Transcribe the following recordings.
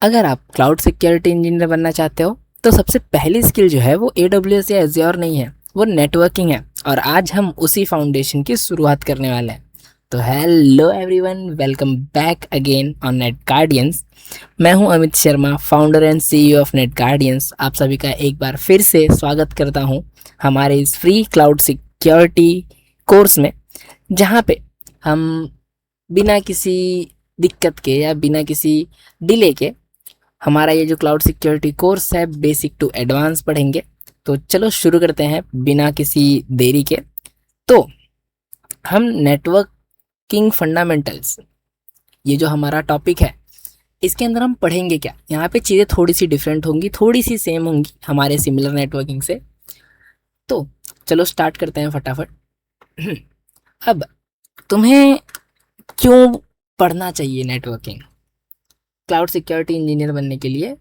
अगर आप cloud security engineer बनना चाहते हो तो सबसे पहली स्किल जो है वो AWS या एज्योर नहीं है, वो नेटवर्किंग है। और आज हम उसी फाउंडेशन की शुरुआत करने वाले हैं। तो hello everyone, welcome back again on net guardians. मैं हूं Amit Sharma, founder and CEO of net guardians. आप सभी का एक बार फिर से स्वागत करता हूं हमारे इस फ्री क्लाउड सिक्योरिटी कोर्स में, जहां पे हम बिना किसी दिक्कत के या बिना किसी डिले के हमारा ये जो क्लाउड सिक्योरिटी कोर्स है बेसिक टू एडवांस पढ़ेंगे। तो चलो शुरू करते हैं बिना किसी देरी के। तो हम नेटवर्किंग फंडामेंटल्स, ये जो हमारा टॉपिक है, इसके अंदर हम पढ़ेंगे क्या। यहाँ पे चीज़ें थोड़ी सी डिफरेंट होंगी, थोड़ी सी सेम होंगी हमारे सिमिलर नेटवर्किंग से। तो चलो स्टार्ट करते हैं फटाफट। अब तुम्हें क्यों पढ़ना चाहिए नेटवर्किंग? क्लाउड सिक्योरिटी इंजीनियर बनने के लिए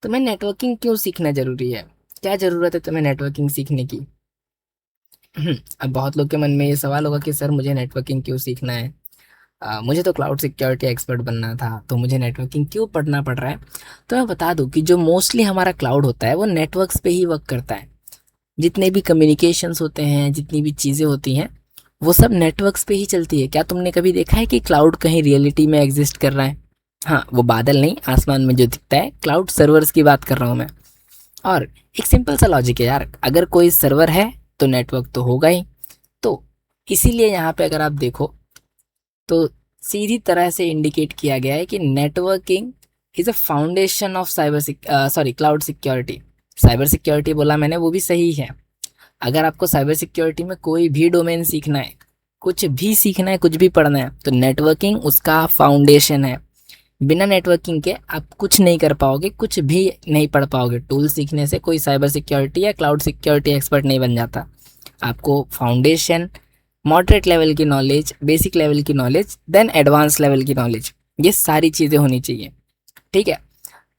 तुम्हें नेटवर्किंग क्यों सीखना ज़रूरी है? क्या ज़रूरत है तुम्हें नेटवर्किंग सीखने की? अब बहुत लोग के मन में ये सवाल होगा कि सर मुझे नेटवर्किंग क्यों सीखना है, मुझे तो क्लाउड सिक्योरिटी एक्सपर्ट बनना था, तो मुझे नेटवर्किंग क्यों पढ़ना पड़ रहा है? तो मैं बता दूं कि जो मोस्टली हमारा क्लाउड होता है वो नेटवर्क्स पे ही वर्क करता है। जितने भी कम्युनिकेशंस होते हैं, जितनी भी चीज़ें होती हैं, वो सब नेटवर्क्स पे ही चलती है। क्या तुमने कभी देखा है कि क्लाउड कहीं रियलिटी में एग्जिस्ट कर रहा है? हाँ, वो बादल नहीं, आसमान में जो दिखता है, क्लाउड सर्वर्स की बात कर रहा हूँ मैं। और एक सिंपल सा लॉजिक है यार, अगर कोई सर्वर है तो नेटवर्क तो होगा ही। तो इसीलिए यहाँ पे अगर आप देखो तो सीधी तरह से इंडिकेट किया गया है कि networking is a foundation of cloud security. Cyber security बोला मैंने, वो भी सही है। अगर आपको साइबर सिक्योरिटी में कोई भी डोमेन सीखना है, कुछ भी सीखना है, कुछ भी पढ़ना है, तो नेटवर्किंग उसका फाउंडेशन है। बिना नेटवर्किंग के आप कुछ नहीं कर पाओगे, कुछ भी नहीं पढ़ पाओगे। टूल सीखने से कोई साइबर सिक्योरिटी या क्लाउड सिक्योरिटी एक्सपर्ट नहीं बन जाता। आपको फाउंडेशन, मॉडरेट लेवल की नॉलेज, बेसिक लेवल की नॉलेज, देन एडवांस लेवल की नॉलेज, ये सारी चीज़ें होनी चाहिए। ठीक है।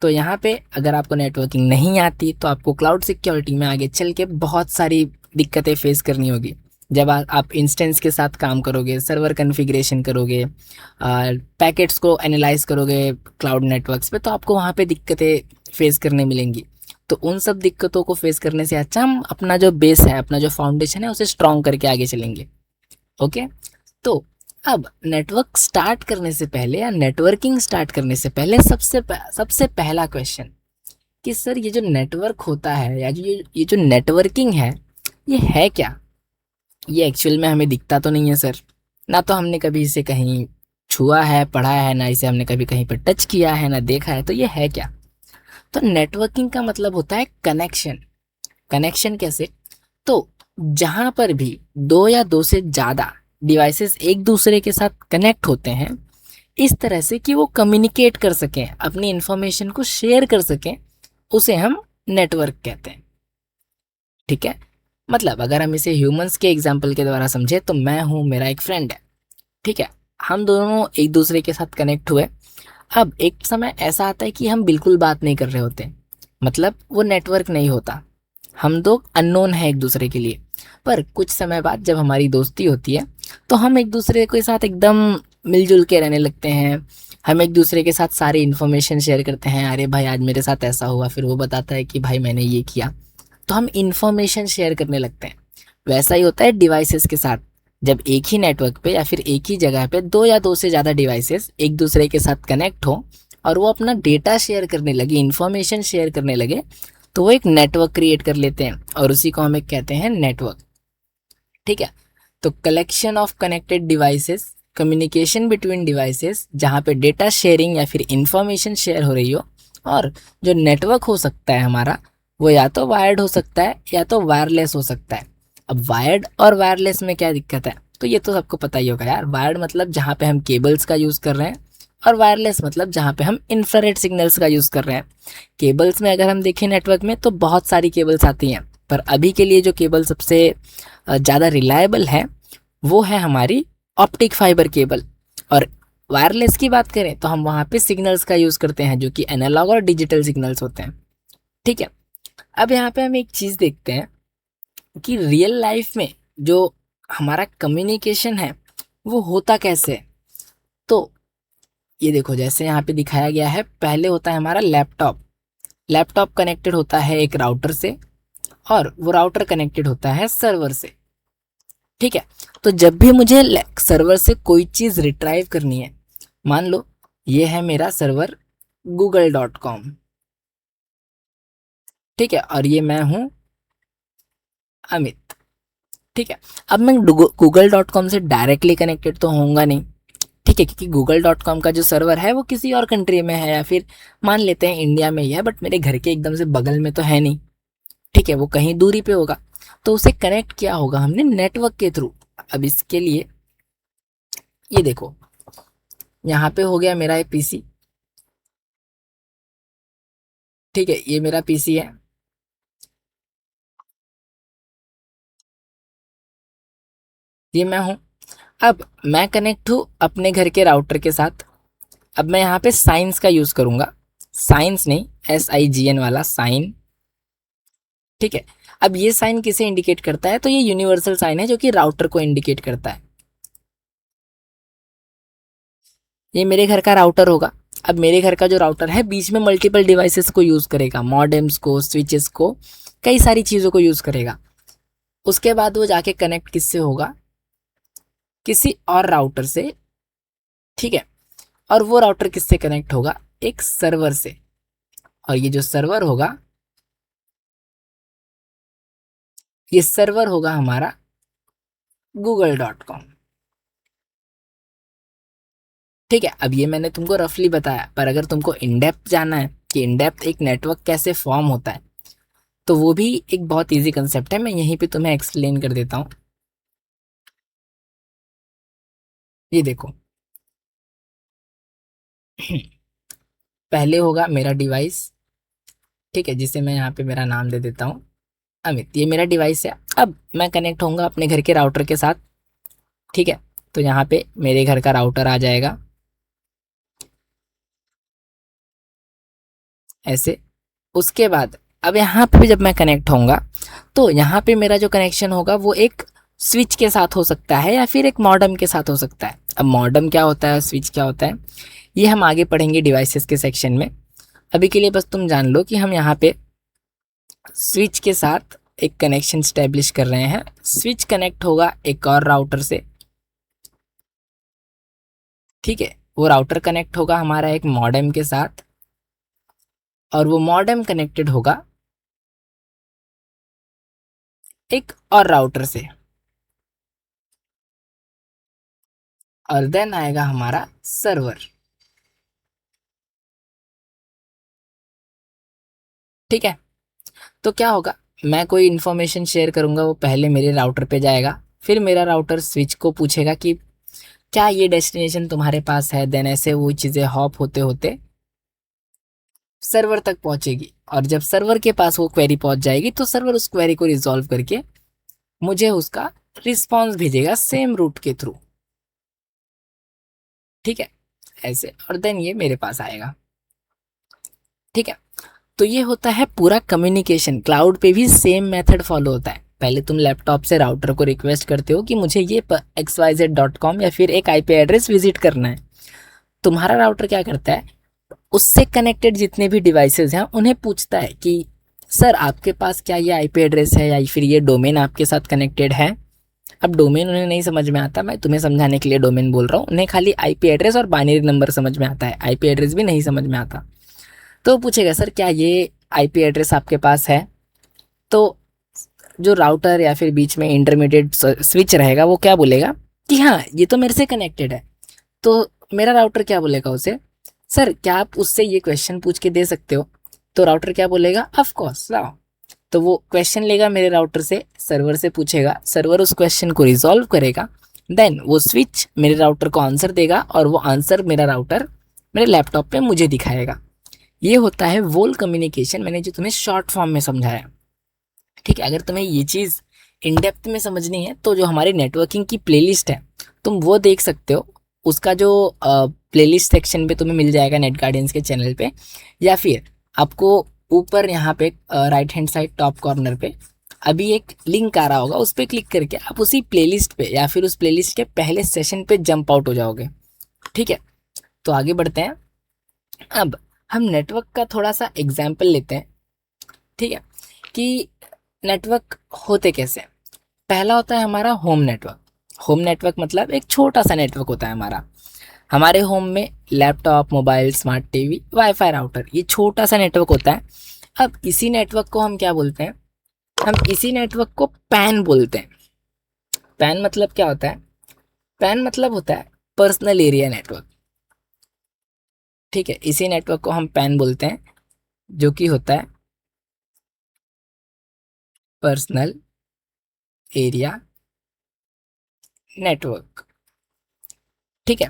तो यहाँ पे अगर आपको नेटवर्किंग नहीं आती तो आपको क्लाउड सिक्योरिटी में आगे चल के बहुत सारी दिक्कतें फेस करनी होगी। जब आप इंस्टेंस के साथ काम करोगे, सर्वर कन्फिग्रेशन करोगे, पैकेट्स को एनालाइज करोगे क्लाउड नेटवर्क्स पे, तो आपको वहाँ पे दिक्कतें फेस करने मिलेंगी। तो उन सब दिक्कतों को फेस करने से अच्छा हम अपना जो बेस है, अपना जो फाउंडेशन है, उसे स्ट्रॉन्ग करके आगे चलेंगे। ओके। तो अब नेटवर्क स्टार्ट करने से पहले या नेटवर्किंग स्टार्ट करने से पहले सबसे पहला क्वेश्चन कि सर ये जो नेटवर्क होता है या ये जो नेटवर्किंग है, ये है क्या? ये एक्चुअल में हमें दिखता तो नहीं है सर, ना तो हमने कभी इसे कहीं छुआ है, पढ़ा है, ना इसे हमने कभी कहीं पर टच किया है, ना देखा है। तो ये है क्या? तो नेटवर्किंग का मतलब होता है कनेक्शन। कनेक्शन कैसे? तो जहां पर भी दो या दो से ज़्यादा डिवाइसेस एक दूसरे के साथ कनेक्ट होते हैं, इस तरह से कि वो कम्युनिकेट कर सकें, अपनी इंफॉर्मेशन को शेयर कर सकें, उसे हम नेटवर्क कहते हैं। ठीक है। मतलब अगर हम इसे ह्यूमंस के एग्जाम्पल के द्वारा समझे, तो मैं हूँ, मेरा एक फ्रेंड है। ठीक है। हम दोनों एक दूसरे के साथ कनेक्ट हुए। अब एक समय ऐसा आता है कि हम बिल्कुल बात नहीं कर रहे होते, मतलब वो नेटवर्क नहीं होता, हम दो अननोन है एक दूसरे के लिए। पर कुछ समय बाद जब हमारी दोस्ती होती है तो हम एक दूसरे के साथ एकदम मिलजुल के रहने लगते हैं। हम एक दूसरे के साथ सारी इन्फॉर्मेशन शेयर करते हैं, अरे भाई आज मेरे साथ ऐसा हुआ, फिर वो बताता है कि भाई मैंने ये किया। तो हम इन्फॉर्मेशन शेयर करने लगते हैं। वैसा ही होता है डिवाइसेस के साथ। जब एक ही नेटवर्क पे या फिर एक ही जगह पे दो या दो से ज़्यादा डिवाइसेस एक दूसरे के साथ कनेक्ट हो और वो अपना डेटा शेयर करने लगे, इन्फॉर्मेशन शेयर करने लगे, तो वो एक नेटवर्क क्रिएट कर लेते हैं और उसी को हम एक कहते हैं नेटवर्क। ठीक है। तो collection of connected devices, communication between devices, जहाँ पे डेटा शेयरिंग या फिर इंफॉर्मेशन शेयर हो रही हो। और जो नेटवर्क हो सकता है हमारा, वो या तो वायर्ड हो सकता है या तो वायरलेस हो सकता है। अब वायर्ड और वायरलेस में क्या दिक्कत है? तो ये तो सबको पता ही होगा यार। वायर्ड मतलब जहाँ पे हम केबल्स का यूज़ कर रहे हैं, और वायरलेस मतलब जहाँ पे हम इंफ्रारेड सिग्नल्स का यूज़ कर रहे हैं। केबल्स में अगर हम देखें नेटवर्क में तो बहुत सारी केबल्स आती हैं, पर अभी के लिए जो केबल सबसे ज़्यादा रिलायबल है वो है हमारी ऑप्टिक फाइबर केबल। और वायरलेस की बात करें तो हम वहाँ पे सिग्नल्स का यूज़ करते हैं जो कि एनालॉग और डिजिटल सिग्नल्स होते हैं। ठीक है। अब यहाँ पे हम एक चीज़ देखते हैं कि रियल लाइफ में जो हमारा कम्युनिकेशन है वो होता कैसे है। तो ये देखो जैसे यहाँ पे दिखाया गया है, पहले होता है हमारा लैपटॉप। लैपटॉप कनेक्टेड होता है एक राउटर से, और वो राउटर कनेक्टेड होता है सर्वर से। ठीक है, तो जब भी मुझे सर्वर से कोई चीज़ रिट्राइव करनी है, मान लो ये है मेरा सर्वर google.com। ठीक है, और ये मैं हूँ अमित। ठीक है, अब मैं google.com से डायरेक्टली कनेक्टेड तो होऊंगा नहीं। ठीक है, क्योंकि google.com का जो सर्वर है वो किसी और कंट्री में है, या फिर मान लेते हैं इंडिया में ही है, बट मेरे घर के एकदम से बगल में तो है नहीं। ठीक है, वो कहीं दूरी पे होगा। तो उसे कनेक्ट किया होगा हमने नेटवर्क के थ्रू। अब इसके लिए ये देखो, यहाँ पे हो गया मेरा एक पीसी। ठीक है, ये मेरा पीसी है। ये मैं हूँ। अब मैं कनेक्ट हूँ अपने घर के राउटर के साथ। अब मैं यहाँ पे साइंस का यूज़ करूँगा, साइंस नहीं, SIGN वाला साइन। ठीक है, अब ये साइन किसे इंडिकेट करता है, तो ये यूनिवर्सल साइन है जो कि राउटर को इंडिकेट करता है। ये मेरे घर का राउटर होगा। अब मेरे घर का जो राउटर है बीच में मल्टीपल डिवाइसेस को यूज़ करेगा, मॉडेम्स को, स्विचेस को, कई सारी चीज़ों को यूज़ करेगा। उसके बाद वो जाके कनेक्ट किससे होगा, किसी और राउटर से। ठीक है, और वो राउटर किससे कनेक्ट होगा, एक सर्वर से। और ये जो सर्वर होगा, ये सर्वर होगा हमारा google.com। ठीक है, अब ये मैंने तुमको रफली बताया, पर अगर तुमको इन डेप्थ जाना है कि इन डेप्थ एक नेटवर्क कैसे फॉर्म होता है, तो वो भी एक बहुत इजी कंसेप्ट है, मैं यहीं पे तुम्हें एक्सप्लेन कर देता हूँ। ये देखो, पहले होगा मेरा डिवाइस। ठीक है, जिसे मैं यहाँ पे मेरा नाम दे देता हूँ अमित। ये मेरा डिवाइस है। अब मैं कनेक्ट होऊंगा अपने घर के राउटर के साथ। ठीक है, तो यहाँ पे मेरे घर का राउटर आ जाएगा ऐसे। उसके बाद अब यहाँ पे जब मैं कनेक्ट होऊंगा, तो यहाँ पे मेरा जो कनेक्शन होगा वो एक स्विच के साथ हो सकता है, या फिर एक मॉडेम के साथ हो सकता है। अब मॉडेम क्या होता है, स्विच क्या होता है, ये हम आगे पढ़ेंगे डिवाइसेस के सेक्शन में। अभी के लिए बस तुम जान लो कि हम यहाँ पे स्विच के साथ एक कनेक्शन स्टैब्लिश कर रहे हैं। स्विच कनेक्ट होगा एक और राउटर से। ठीक है, वो राउटर कनेक्ट होगा हमारा एक मॉडेम के साथ, और वो मॉडेम कनेक्टेड होगा एक और राउटर से। और देन आएगा हमारा सर्वर। ठीक है, तो क्या होगा, मैं कोई इन्फॉर्मेशन शेयर करूंगा, वो पहले मेरे राउटर पे जाएगा, फिर मेरा राउटर स्विच को पूछेगा कि क्या ये डेस्टिनेशन तुम्हारे पास है। देन ऐसे वो चीज़ें हॉप होते होते सर्वर तक पहुंचेगी, और जब सर्वर के पास वो क्वेरी पहुंच जाएगी, तो सर्वर उस क्वेरी को रिजॉल्व करके मुझे उसका रिस्पॉन्स भेजेगा सेम रूट के थ्रू। ठीक है, ऐसे, और देन ये मेरे पास आएगा। ठीक है, तो ये होता है पूरा कम्युनिकेशन। क्लाउड पे भी सेम मेथड फॉलो होता है। पहले तुम लैपटॉप से राउटर को रिक्वेस्ट करते हो कि मुझे ये xyz.com या फिर एक IP एड्रेस विजिट करना है। तुम्हारा राउटर क्या करता है, उससे कनेक्टेड जितने भी डिवाइसेस हैं उन्हें पूछता है कि सर आपके पास क्या ये IP एड्रेस है, या फिर ये डोमेन आपके साथ कनेक्टेड है। अब डोमेन उन्हें नहीं समझ में आता, मैं तुम्हें समझाने के लिए डोमेन बोल रहा हूँ। उन्हें खाली IP एड्रेस और बाइनरी नंबर समझ में आता है, IP एड्रेस भी नहीं समझ में आता। तो पूछेगा सर क्या ये IP एड्रेस आपके पास है। तो जो राउटर या फिर बीच में इंटरमीडिएट स्विच रहेगा, वो क्या बोलेगा कि हाँ ये तो मेरे से कनेक्टेड है। तो मेरा राउटर क्या बोलेगा उसे, सर क्या आप उससे ये क्वेश्चन पूछ के दे सकते हो। तो राउटर क्या बोलेगा, ऑफ कोर्स लाओ। तो वो क्वेश्चन लेगा मेरे राउटर से, सर्वर से पूछेगा, सर्वर उस क्वेश्चन को रिजॉल्व करेगा। देन वो स्विच मेरे राउटर को आंसर देगा, और वो आंसर मेरा राउटर मेरे लैपटॉप पे मुझे दिखाएगा। ये होता है वोल कम्युनिकेशन, मैंने जो तुम्हें शॉर्ट फॉर्म में समझाया। ठीक है, अगर तुम्हें ये चीज़ इन डेप्थ में समझनी है, तो जो हमारी नेटवर्किंग की प्लेलिस्ट है तुम वो देख सकते हो। उसका जो प्लेलिस्ट सेक्शन पे तुम्हें मिल जाएगा नेट गार्डियंस के चैनल पे, या फिर आपको ऊपर यहाँ पे right hand side top corner पे अभी एक लिंक आ रहा होगा, उस पर क्लिक करके आप उसी प्लेलिस्ट पे या फिर उस प्लेलिस्ट के पहले सेशन पे जंप आउट हो जाओगे। ठीक है, तो आगे बढ़ते हैं। अब हम नेटवर्क का थोड़ा सा एग्जाम्पल लेते हैं, ठीक है, कि नेटवर्क होते कैसे हैं। पहला होता है हमारा होम नेटवर्क। होम नेटवर्क मतलब एक छोटा सा नेटवर्क होता है हमारा। हमारे होम में laptop, mobile, smart TV, wifi router, ये छोटा सा नेटवर्क होता है। अब इसी नेटवर्क को हम क्या बोलते हैं, हम इसी नेटवर्क को पैन बोलते हैं। पैन मतलब क्या होता है, पैन मतलब होता है पर्सनल एरिया नेटवर्क। ठीक है, इसी नेटवर्क को हम पैन बोलते हैं, जो कि होता है पर्सनल एरिया नेटवर्क। ठीक है,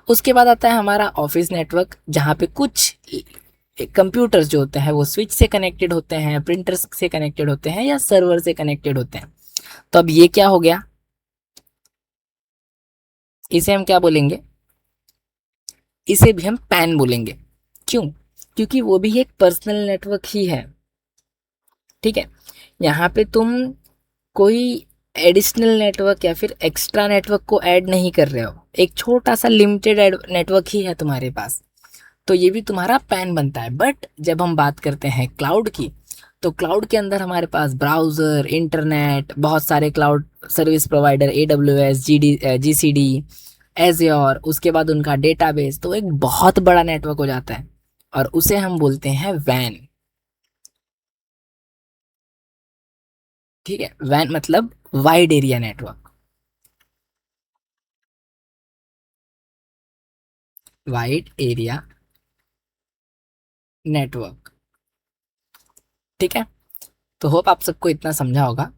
उसके बाद आता है हमारा ऑफिस नेटवर्क, जहाँ पे कुछ कंप्यूटर्स जो होते हैं वो स्विच से कनेक्टेड होते हैं, प्रिंटर्स से कनेक्टेड होते हैं, या सर्वर से कनेक्टेड होते हैं। तो अब ये क्या हो गया, इसे हम क्या बोलेंगे, इसे भी हम पैन बोलेंगे। क्यों, क्योंकि वो भी एक पर्सनल नेटवर्क ही है। ठीक है, यहाँ पे तुम कोई एडिशनल नेटवर्क या फिर एक्स्ट्रा नेटवर्क को ऐड नहीं कर रहे हो, एक छोटा सा लिमिटेड नेटवर्क ही है तुम्हारे पास, तो ये भी तुम्हारा पैन बनता है। बट जब हम बात करते हैं क्लाउड की, तो क्लाउड के अंदर हमारे पास ब्राउज़र, इंटरनेट, बहुत सारे cloud service provider, AWS, GCD, Azure, उसके बाद उनका डेटाबेस, तो एक बहुत बड़ा नेटवर्क हो जाता है, और उसे हम बोलते हैं वैन। ठीक है, वैन मतलब wide area network, wide area network. ठीक है, तो होप आप सबको इतना समझा होगा।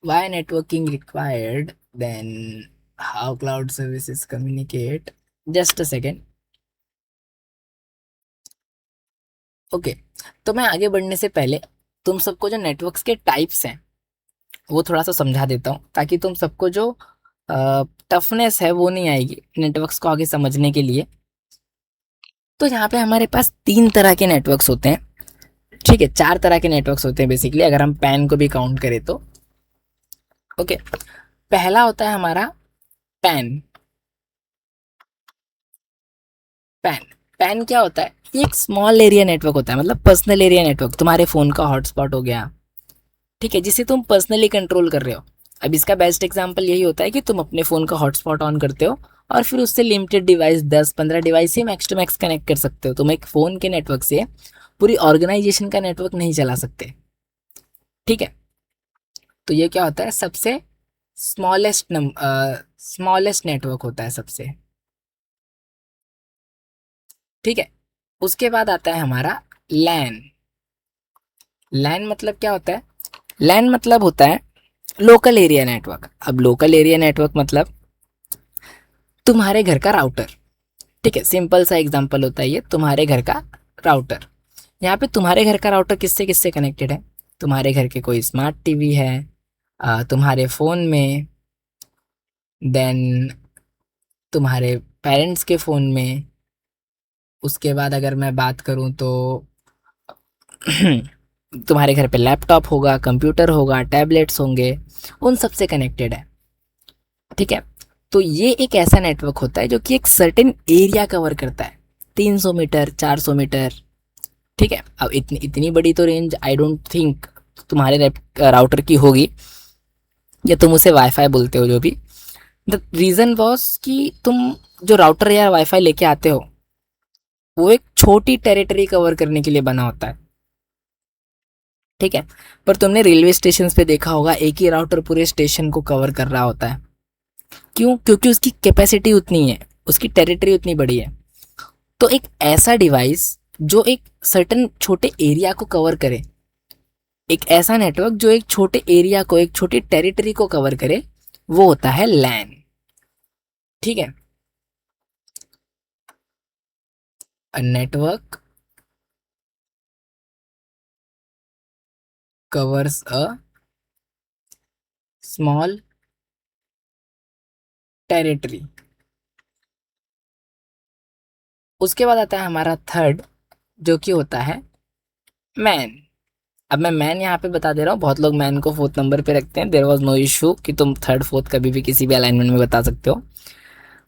Why networking required, then how cloud services communicate. Just a second. Okay, तो मैं आगे बढ़ने से पहले तुम सबको जो नेटवर्क्स के टाइप्स हैं वो थोड़ा सा समझा देता हूँ, ताकि तुम सबको जो टफनेस है वो नहीं आएगी नेटवर्क्स को आगे समझने के लिए। तो यहाँ पे हमारे पास 3 तरह के नेटवर्क्स होते हैं। ठीक है, 4 तरह के नेटवर्क्स होते हैं बेसिकली, अगर हम पैन को भी काउंट करें तो। ओके, पहला होता है हमारा पैन। पैन, पैन क्या होता है, ये एक स्मॉल एरिया नेटवर्क होता है, मतलब पर्सनल एरिया नेटवर्क। तुम्हारे फ़ोन का हॉटस्पॉट हो गया, ठीक है, जिसे तुम पर्सनली कंट्रोल कर रहे हो। अब इसका बेस्ट एग्जांपल यही होता है कि तुम अपने फ़ोन का हॉटस्पॉट ऑन करते हो, और फिर उससे लिमिटेड डिवाइस, 10-15 डिवाइस ही मैक्स टू मैक्स कनेक्ट कर सकते हो। तुम एक फ़ोन के नेटवर्क से पूरी ऑर्गेनाइजेशन का नेटवर्क नहीं चला सकते। ठीक है, तो ये क्या होता है, सबसे स्मॉलेस्ट नेटवर्क होता है सबसे। ठीक है, उसके बाद आता है हमारा लैन। लैन मतलब क्या होता है, लैन मतलब होता है लोकल एरिया नेटवर्क। अब लोकल एरिया नेटवर्क मतलब तुम्हारे घर का राउटर। ठीक है, सिंपल सा एग्जांपल होता है ये, तुम्हारे घर का राउटर। यहाँ पे तुम्हारे घर का राउटर किससे किससे कनेक्टेड है, तुम्हारे घर के कोई स्मार्ट टीवी है, तुम्हारे फ़ोन में, देन तुम्हारे पेरेंट्स के फ़ोन में, उसके बाद अगर मैं बात करूँ तो तुम्हारे घर पे लैपटॉप होगा, कंप्यूटर होगा, टैबलेट्स होंगे, उन सब से कनेक्टेड है। ठीक है, तो ये एक ऐसा नेटवर्क होता है जो कि एक सर्टेन एरिया कवर करता है, 300 मीटर, 400 मीटर। ठीक है, अब इतनी इतनी बड़ी तो रेंज आई डोंट थिंक तुम्हारे राउटर की होगी, या तुम उसे वाईफाई बोलते हो जो भी। द रीज़न वॉज कि तुम जो राउटर या वाईफाई लेके आते हो वो एक छोटी टेरिटरी कवर करने के लिए बना होता है। ठीक है, पर तुमने रेलवे स्टेशन पे देखा होगा एक ही राउटर पूरे स्टेशन को कवर कर रहा होता है। क्यों, क्योंकि उसकी कैपेसिटी उतनी है, उसकी टेरिटरी उतनी बड़ी है। तो एक ऐसा डिवाइस जो एक सर्टन छोटे एरिया को कवर करे, एक ऐसा नेटवर्क जो एक छोटे एरिया को, एक छोटी टेरिटरी को कवर करे, वो होता है लैन। ठीक है, a network covers a small territory. उसके बाद आता है हमारा थर्ड, जो कि होता है मैन। अब मैं मैन यहाँ पे बता दे रहा हूँ, बहुत लोग मैन को 4th नंबर पे रखते हैं, देयर वाज नो इशू कि तुम 3rd 4th कभी भी किसी भी अलाइनमेंट में बता सकते हो।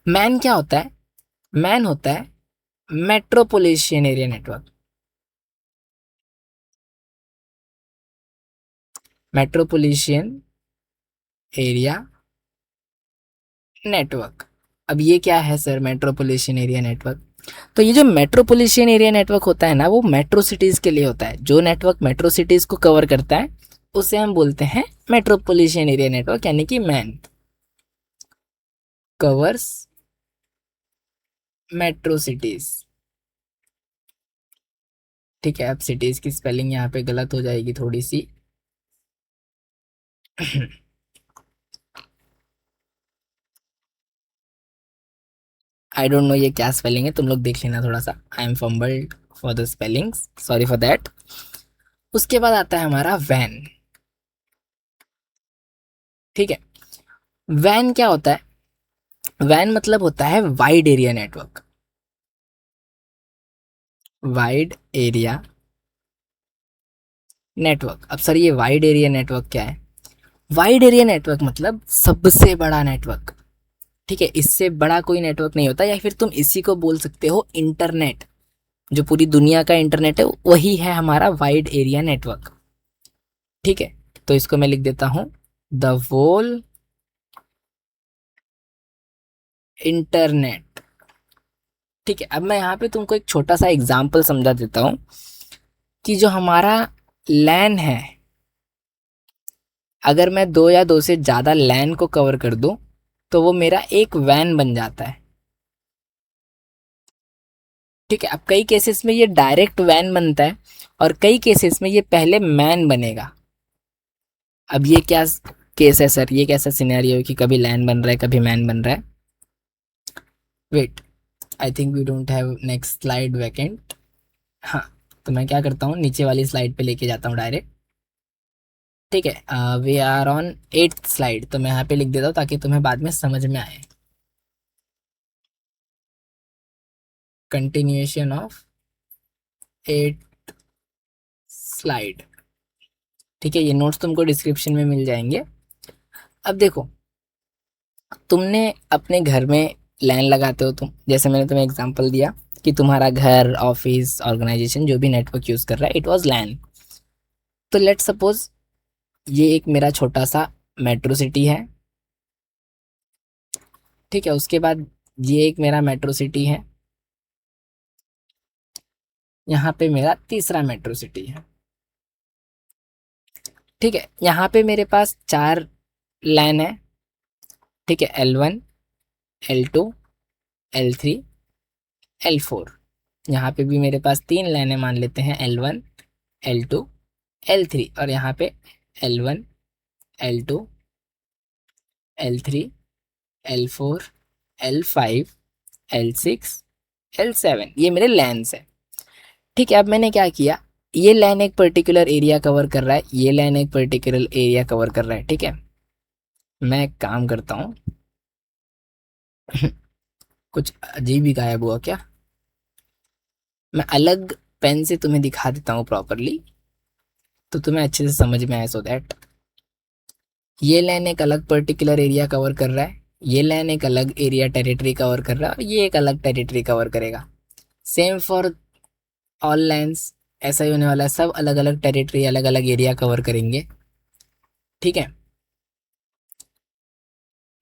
मैन क्या होता है? मैन होता है metropolitan area network. Metropolitan area network. अब ये क्या है सर मेट्रोपोलिटन एरिया नेटवर्क? तो ये जो मेट्रोपोलिटन एरिया नेटवर्क होता है ना, वो मेट्रो सिटीज के लिए होता है। जो नेटवर्क मेट्रो सिटीज को कवर करता है उसे हम बोलते हैं मेट्रोपोलिटन एरिया नेटवर्क, यानी कि मैन कवर्स मेट्रो सिटीज। ठीक है, अब सिटीज की स्पेलिंग यहाँ पे गलत हो जाएगी थोड़ी सी। आई डोंट नो ये क्या स्पेलिंग है, तुम लोग देख लेना थोड़ा सा। I am fumbled for the spellings, sorry for that. उसके बाद आता है हमारा वैन। ठीक है, वैन क्या होता है? वैन मतलब होता है wide area network. Wide area network. अब सर ये वाइड एरिया नेटवर्क क्या है? वाइड एरिया नेटवर्क मतलब सबसे बड़ा नेटवर्क। ठीक है, इससे बड़ा कोई नेटवर्क नहीं होता, या फिर तुम इसी को बोल सकते हो इंटरनेट। जो पूरी दुनिया का इंटरनेट है वही है हमारा वाइड एरिया नेटवर्क। ठीक है, तो इसको मैं लिख देता हूं द वोल इंटरनेट। ठीक है, अब मैं यहाँ पे तुमको एक छोटा सा एग्जाम्पल समझा देता हूँ कि जो हमारा लैन है, अगर मैं दो या दो से ज़्यादा लैन को कवर कर दूं तो वो मेरा एक वैन बन जाता है। ठीक है, अब कई केसेस में ये डायरेक्ट वैन बनता है और कई केसेस में ये पहले मैन बनेगा। अब ये क्या केस है सर? ये कैसा सिनेरियो है कि कभी लैन बन रहा है कभी मैन बन रहा है? Wait, I think we don't have next slide vacant. हाँ, तो मैं क्या करता हूँ, नीचे वाली स्लाइड पे लेके जाता हूँ डायरेक्ट। ठीक है, we are on 8th slide, तो मैं यहाँ पे लिख देता हूँ ताकि तुम्हें बाद में समझ में आए। Continuation of 8th slide. ठीक है, ये नोट्स तुमको डिस्क्रिप्शन में मिल जाएंगे। अब देखो, तुमने अपने घर में लैन लगाते हो तुम, जैसे मैंने तुम्हें एग्जांपल दिया कि तुम्हारा घर, ऑफिस, ऑर्गेनाइजेशन जो भी नेटवर्क यूज़ कर रहा है, इट वाज लैन। तो लेट सपोज ये एक मेरा छोटा सा मेट्रो सिटी है। ठीक है, उसके बाद ये एक मेरा मेट्रो सिटी है। यहाँ पे मेरा तीसरा मेट्रो सिटी है। ठीक है, यहाँ पे मेरे पास चार लैन है। ठीक है, L1, L2, L3, L4। यहाँ पे भी मेरे पास तीन लाइनें मान लेते हैं, L1, L2, L3। और यहाँ पे L1, L2, L3, L4, L5, L6, L7, ये मेरे लैन्स है। ठीक है, अब मैंने क्या किया, ये लाइन एक पर्टिकुलर एरिया कवर कर रहा है, ये लाइन एक पर्टिकुलर एरिया कवर कर रहा है। ठीक है, मैं एक काम करता हूँ। कुछ अजीब ही गायब हुआ क्या? मैं अलग पेन से तुम्हें दिखा देता हूँ प्रॉपरली, तो तुम्हें अच्छे से समझ में आए, सो दैट ये लाइन एक अलग पर्टिकुलर एरिया कवर कर रहा है, ये लाइन एक अलग एरिया टेरिटरी कवर कर रहा है, और ये एक अलग टेरिटरी कवर करेगा। सेम फॉर ऑल लाइन्स, ऐसा ही होने वाला है, सब अलग अलग टेरिटरी, अलग अलग एरिया कवर करेंगे। ठीक है,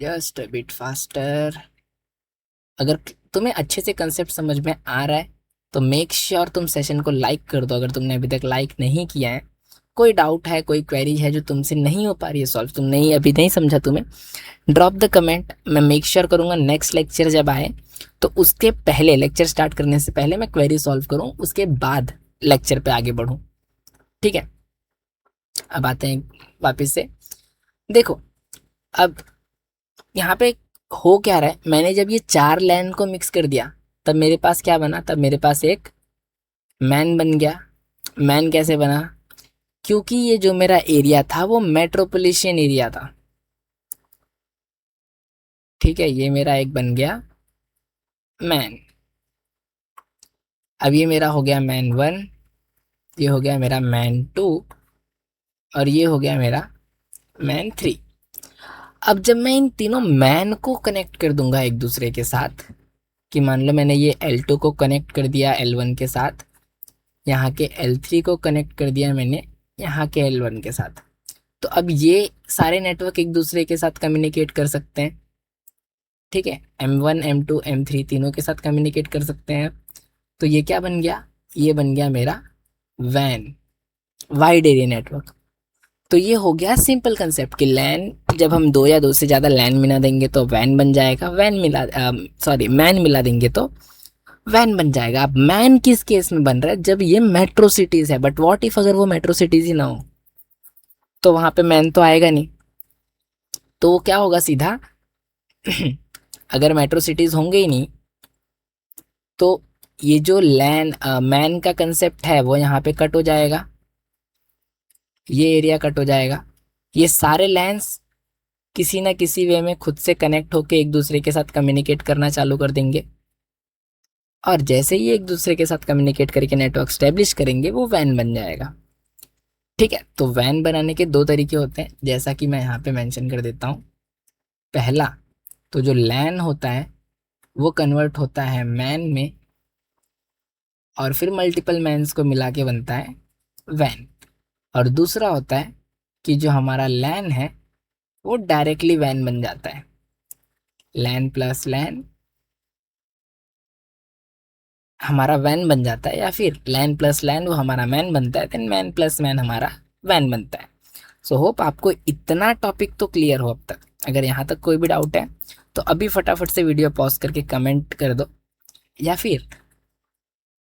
जस्ट अ बिट फास्टर। अगर तुम्हें अच्छे से कंसेप्ट समझ में आ रहा है तो मेक श्योर तुम सेशन को लाइक कर दो, अगर तुमने अभी तक लाइक नहीं किया है। कोई डाउट है, कोई क्वेरी है जो तुमसे नहीं हो पा रही है सॉल्व, तुम नहीं अभी नहीं समझा तुम्हें, ड्रॉप द कमेंट। मैं मेक श्योर करूँगा नेक्स्ट लेक्चर जब आए तो उसके पहले, लेक्चर स्टार्ट करने से पहले मैं क्वेरी सॉल्व करूँ, उसके बाद लेक्चर पे आगे बढ़ूँ। ठीक है, अब आते हैं वापस से। देखो, अब यहाँ पे हो क्या रहा है, मैंने जब ये चार लाइन को मिक्स कर दिया तब मेरे पास क्या बना, तब मेरे पास एक मैन बन गया। मैन कैसे बना? क्योंकि ये जो मेरा एरिया था वो मेट्रोपोलिटन एरिया था। ठीक है, ये मेरा एक बन गया मैन। अब ये मेरा हो गया मैन 1, ये हो गया मेरा मैन 2, और ये हो गया मेरा मैन 3। अब जब मैं इन तीनों मैन को कनेक्ट कर दूंगा एक दूसरे के साथ, कि मान लो मैंने ये L2 को कनेक्ट कर दिया L1 के साथ, यहाँ के L3 को कनेक्ट कर दिया मैंने यहाँ के L1 के साथ, तो अब ये सारे नेटवर्क एक दूसरे के साथ कम्युनिकेट कर सकते हैं। ठीक है, M1 M2 M3 तीनों के साथ कम्युनिकेट कर सकते हैं। तो ये क्या बन गया, ये बन गया मेरा वैन, वाइड एरिया नेटवर्क। तो ये हो गया सिंपल कंसेप्ट कि लैन, जब हम दो या दो से ज़्यादा लैन मिला देंगे तो वैन बन जाएगा, वैन मिला सॉरी मैन मिला देंगे तो वैन बन जाएगा। अब मैन किस केस में बन रहा है, जब ये मेट्रो सिटीज़ है, बट व्हाट इफ अगर वो मेट्रो सिटीज़ ही ना हो, तो वहाँ पे मैन तो आएगा नहीं। तो वो क्या होगा सीधा अगर मेट्रो सिटीज़ होंगे ही नहीं तो ये जो लैन मैन का कंसेप्ट है वो यहाँ पे कट हो जाएगा, ये एरिया कट हो जाएगा। ये सारे लैंस किसी ना किसी वे में खुद से कनेक्ट होकर एक दूसरे के साथ कम्युनिकेट करना चालू कर देंगे, और जैसे ही एक दूसरे के साथ कम्युनिकेट करके नेटवर्क स्टेब्लिश करेंगे वो वैन बन जाएगा। ठीक है, तो वैन बनाने के दो तरीके होते हैं, जैसा कि मैं यहाँ पे मेंशन कर देता हूँ। पहला, तो जो लैन होता है वो कन्वर्ट होता है मैन में, और फिर मल्टीपल मैन्स को मिला के बनता है वैन। और दूसरा होता है कि जो हमारा लैन है वो डायरेक्टली वैन बन जाता है, लैन प्लस लैन हमारा वैन बन जाता है, या फिर लैन प्लस लैन वो हमारा मैन बनता है, देन मैन प्लस मैन हमारा वैन बनता है। सो होप आपको इतना टॉपिक तो क्लियर हो अब तक। अगर यहाँ तक कोई भी डाउट है तो अभी फटाफट से वीडियो पॉज करके कमेंट कर दो, या फिर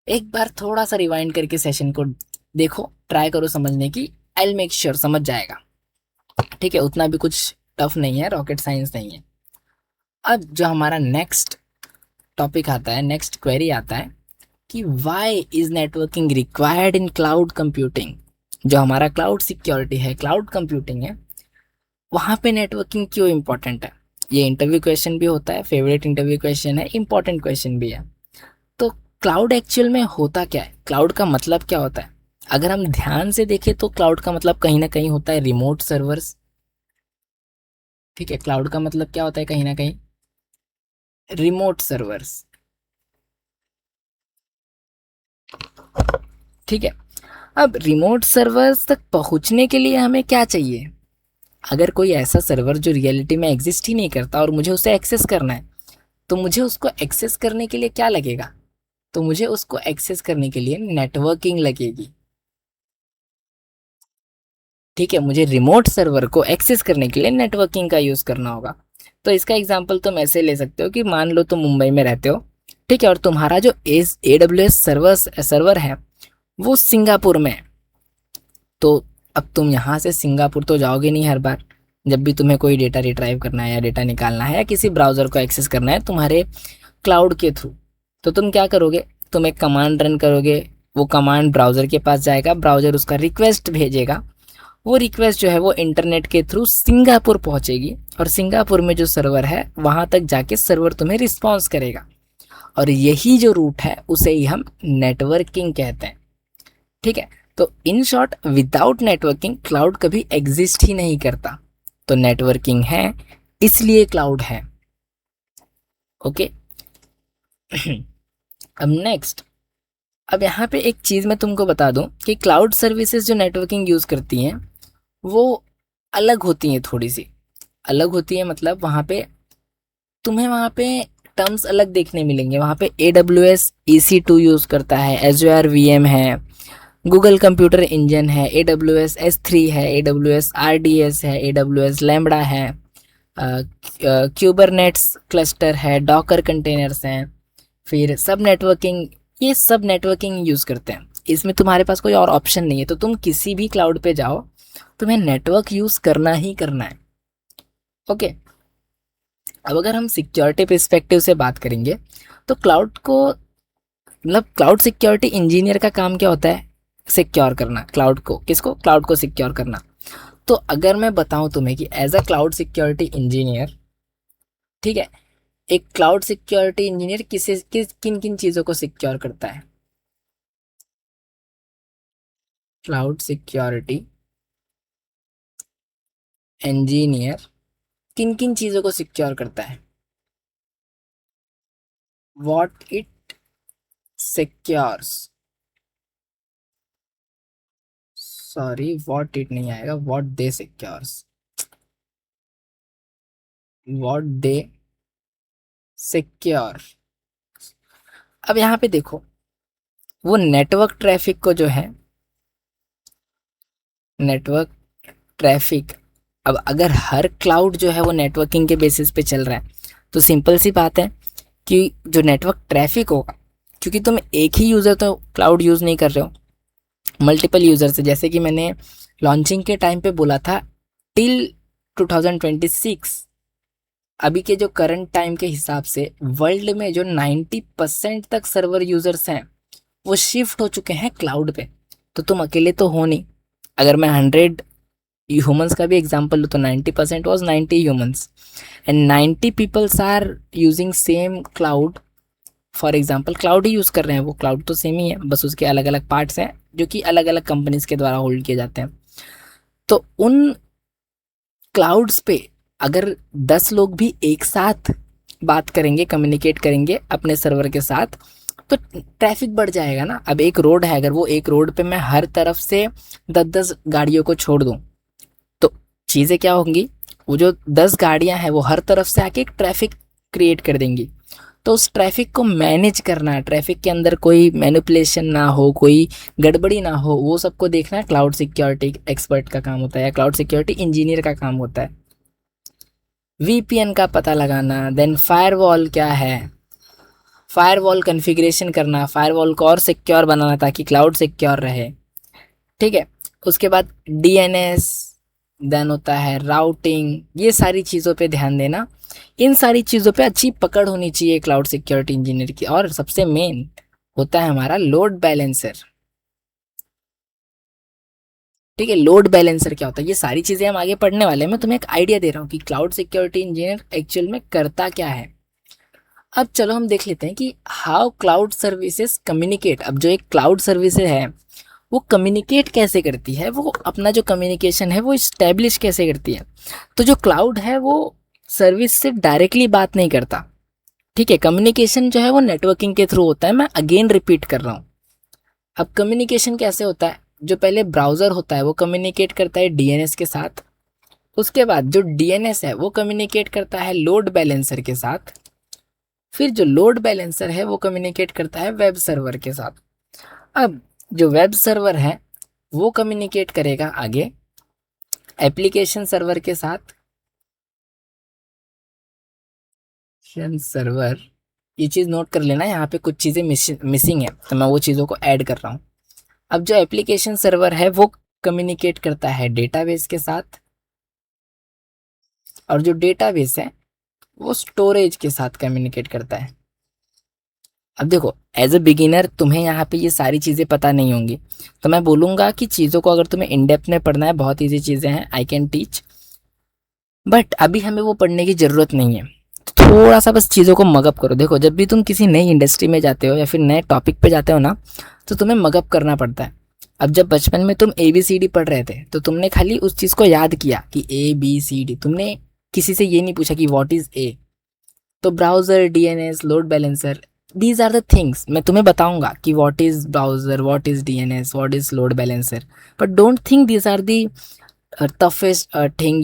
एक बार थोड़ा सा रिवाइंड करके सेशन को देखो, ट्राई करो समझने की। आई मेक श्योर समझ जाएगा। ठीक है, उतना भी कुछ टफ नहीं है, रॉकेट साइंस नहीं है। अब जो हमारा नेक्स्ट टॉपिक आता है, नेक्स्ट क्वेरी आता है कि why is networking required in cloud computing. जो हमारा क्लाउड सिक्योरिटी है, क्लाउड कंप्यूटिंग है, वहाँ पे नेटवर्किंग क्यों इंपॉर्टेंट है। ये इंटरव्यू क्वेश्चन भी होता है, फेवरेट इंटरव्यू क्वेश्चन है, इंपॉर्टेंट क्वेश्चन भी है। तो क्लाउड एक्चुअल में होता क्या है, क्लाउड का मतलब क्या होता है। अगर हम ध्यान से देखें तो क्लाउड का मतलब कहीं ना कहीं होता है रिमोट सर्वर्स। ठीक है, क्लाउड का मतलब क्या होता है, कहीं ना कहीं रिमोट सर्वर्स। ठीक है, अब रिमोट सर्वर्स तक पहुंचने के लिए हमें क्या चाहिए। अगर कोई ऐसा सर्वर जो रियलिटी में एग्जिस्ट ही नहीं करता और मुझे उसे एक्सेस करना है, तो मुझे उसको एक्सेस करने के लिए क्या लगेगा, तो मुझे उसको एक्सेस करने के लिए नेटवर्किंग लगेगी। ठीक है, मुझे रिमोट सर्वर को एक्सेस करने के लिए नेटवर्किंग का यूज़ करना होगा। तो इसका एग्जांपल तुम ऐसे ले सकते हो कि मान लो तुम मुंबई में रहते हो, ठीक है, और तुम्हारा जो AWS सर्वर है वो सिंगापुर में है। तो अब तुम यहाँ से सिंगापुर तो जाओगे नहीं हर बार, जब भी तुम्हें कोई डेटा रिट्राइव करना है या डेटा निकालना है या किसी ब्राउज़र को एक्सेस करना है तुम्हारे क्लाउड के थ्रू, तो तुम क्या करोगे, तुम एक कमांड रन करोगे। वो कमांड ब्राउज़र के पास जाएगा, ब्राउज़र उसका रिक्वेस्ट भेजेगा, वो रिक्वेस्ट जो है वो इंटरनेट के थ्रू सिंगापुर पहुंचेगी, और सिंगापुर में जो सर्वर है वहां तक जाके सर्वर तुम्हें रिस्पॉन्स करेगा। और यही जो रूट है उसे ही हम नेटवर्किंग कहते हैं। ठीक है, तो in short without networking cloud कभी एग्जिस्ट ही नहीं करता। तो नेटवर्किंग है इसलिए क्लाउड है। ओके अब नेक्स्ट, अब यहाँ पे एक चीज़ मैं तुमको बता दूं कि क्लाउड सर्विसेज जो नेटवर्किंग यूज़ करती हैं वो अलग होती हैं, थोड़ी सी अलग होती है। मतलब वहाँ पे तुम्हें वहाँ पे टर्म्स अलग देखने मिलेंगे। वहाँ पे AWS EC2 यूज़ करता है, Azure VM है, गूगल कंप्यूटर इंजन है, AWS S3 है, AWS RDS है, AWS लैम्बडा है, क्यूबरनेट्स क्लस्टर है, डॉकर कंटेनर्स हैं, फिर सब नेटवर्किंग, ये सब नेटवर्किंग यूज़ करते हैं। इसमें तुम्हारे पास कोई और ऑप्शन नहीं है, तो तुम किसी भी क्लाउड पे जाओ तुम्हें नेटवर्क यूज़ करना ही करना है। ओके, अब अगर हम सिक्योरिटी पर्सपेक्टिव से बात करेंगे तो क्लाउड को, मतलब क्लाउड सिक्योरिटी इंजीनियर का काम क्या होता है, सिक्योर करना क्लाउड को। किसको, क्लाउड को सिक्योर करना। तो अगर मैं बताऊं तुम्हें कि as a cloud security engineer, ठीक है, एक क्लाउड सिक्योरिटी इंजीनियर किन किन चीज़ों को सिक्योर करता है। क्लाउड सिक्योरिटी इंजीनियर किन किन चीज़ों को सिक्योर करता है? What it secures, sorry what it नहीं आएगा, what they secures, what they secure. अब यहाँ पे देखो, वो नेटवर्क ट्रैफिक को जो है, नेटवर्क ट्रैफिक, अब अगर हर क्लाउड जो है वो नेटवर्किंग के बेसिस पे चल रहा है, तो सिंपल सी बात है कि जो नेटवर्क ट्रैफिक होगा, क्योंकि तुम एक ही यूज़र तो क्लाउड यूज़ नहीं कर रहे हो, मल्टीपल यूज़र से, जैसे कि मैंने लॉन्चिंग के टाइम पे बोला था, टिल 2026 अभी के जो करंट टाइम के हिसाब से वर्ल्ड में जो 90% तक सर्वर यूज़र्स हैं वो शिफ्ट हो चुके हैं क्लाउड पे। तो तुम अकेले तो हो नहीं। अगर मैं 100 ह्यूमंस का भी एग्जांपल लूँ तो 90% was 90 humans and 90 peoples are using same cloud. For example cloud ही यूज़ कर रहे हैं, वो क्लाउड तो सेम ही है, बस उसके अलग अलग पार्ट्स हैं जो कि अलग अलग कंपनीज के द्वारा होल्ड किए जाते हैं। तो उन क्लाउड्स पे अगर 10 लोग भी एक साथ बात करेंगे, कम्युनिकेट करेंगे अपने सर्वर के साथ, तो ट्रैफिक बढ़ जाएगा ना। अब एक रोड है, अगर वो एक रोड पे मैं हर तरफ से 10-10 गाड़ियों को छोड़ दूं, तो चीज़ें क्या होंगी, वो जो 10 गाड़ियां हैं वो हर तरफ से आके एक ट्रैफिक क्रिएट कर देंगी। तो उस ट्रैफिक को मैनेज करना है, ट्रैफिक के अंदर कोई मैनिपुलेशन ना हो, कोई गड़बड़ी ना हो, वो सबको देखना क्लाउड सिक्योरिटी एक्सपर्ट का काम होता है, या क्लाउड सिक्योरिटी इंजीनियर का काम होता है। वीपीएन का पता लगाना, देन फायरवॉल क्या है, फायरवॉल कॉन्फ़िगरेशन करना, फायरवॉल को और सिक्योर बनाना ताकि क्लाउड सिक्योर रहे, ठीक है। उसके बाद डीएनएस, देन होता है राउटिंग, ये सारी चीज़ों पे ध्यान देना। इन सारी चीज़ों पे अच्छी पकड़ होनी चाहिए क्लाउड सिक्योरिटी इंजीनियर की। और सबसे मेन होता है हमारा लोड बैलेंसर, ठीक है। लोड बैलेंसर क्या होता है, ये सारी चीज़ें हम आगे पढ़ने वाले हैं, मैं तुम्हें एक आइडिया दे रहा हूँ कि क्लाउड सिक्योरिटी इंजीनियर एक्चुअल में करता क्या है। अब चलो हम देख लेते हैं कि हाउ क्लाउड सर्विसेज कम्युनिकेट। अब जो एक क्लाउड सर्विसेज है वो कम्युनिकेट कैसे करती है, वो अपना जो कम्युनिकेशन है वो इस्टेब्लिश कैसे करती है। तो जो क्लाउड है वो सर्विस से डायरेक्टली बात नहीं करता, ठीक है। कम्युनिकेशन जो है वो नेटवर्किंग के थ्रू होता है, मैं अगेन रिपीट कर रहा हूँ। अब कम्युनिकेशन कैसे होता है, जो पहले ब्राउज़र होता है वो कम्युनिकेट करता है डीएनएस के साथ, उसके बाद जो डीएनएस है वो कम्युनिकेट करता है लोड बैलेंसर के साथ, फिर जो लोड बैलेंसर है वो कम्युनिकेट करता है वेब सर्वर के साथ। अब जो वेब सर्वर है वो कम्युनिकेट करेगा आगे एप्लीकेशन सर्वर के साथ। सर्वर, ये चीज़ नोट कर लेना, यहाँ पे कुछ चीज़ें मिसिंग है तो मैं वो चीज़ों को ऐड कर रहा हूँ। अब जो एप्लीकेशन सर्वर है वो कम्युनिकेट करता है डेटाबेस के साथ, और जो डेटाबेस है वो स्टोरेज के साथ कम्युनिकेट करता है। अब देखो, एज अ बिगिनर तुम्हें यहाँ पे ये सारी चीज़ें पता नहीं होंगी, तो मैं बोलूँगा कि चीज़ों को अगर तुम्हें इन डेप्थ में पढ़ना है, बहुत ईजी चीज़ें हैं, आई कैन टीच, बट अभी हमें वो पढ़ने की ज़रूरत नहीं है। तो थोड़ा सा बस चीज़ों को मगअप करो। देखो, जब भी तुम किसी नई इंडस्ट्री में जाते हो या फिर नए टॉपिक पे जाते हो ना, तो तुम्हें मगअप करना पड़ता है। अब जब बचपन में तुम ABCD पढ़ रहे थे तो तुमने खाली उस चीज़ को याद किया कि ABCD, तुमने किसी से ये नहीं पूछा कि व्हाट इज़ ए। तो browser, DNS, load balancer, these are the things. मैं तुम्हें बताऊंगा कि what is browser, what is DNS, what is load balancer, but don't think these are the toughest thing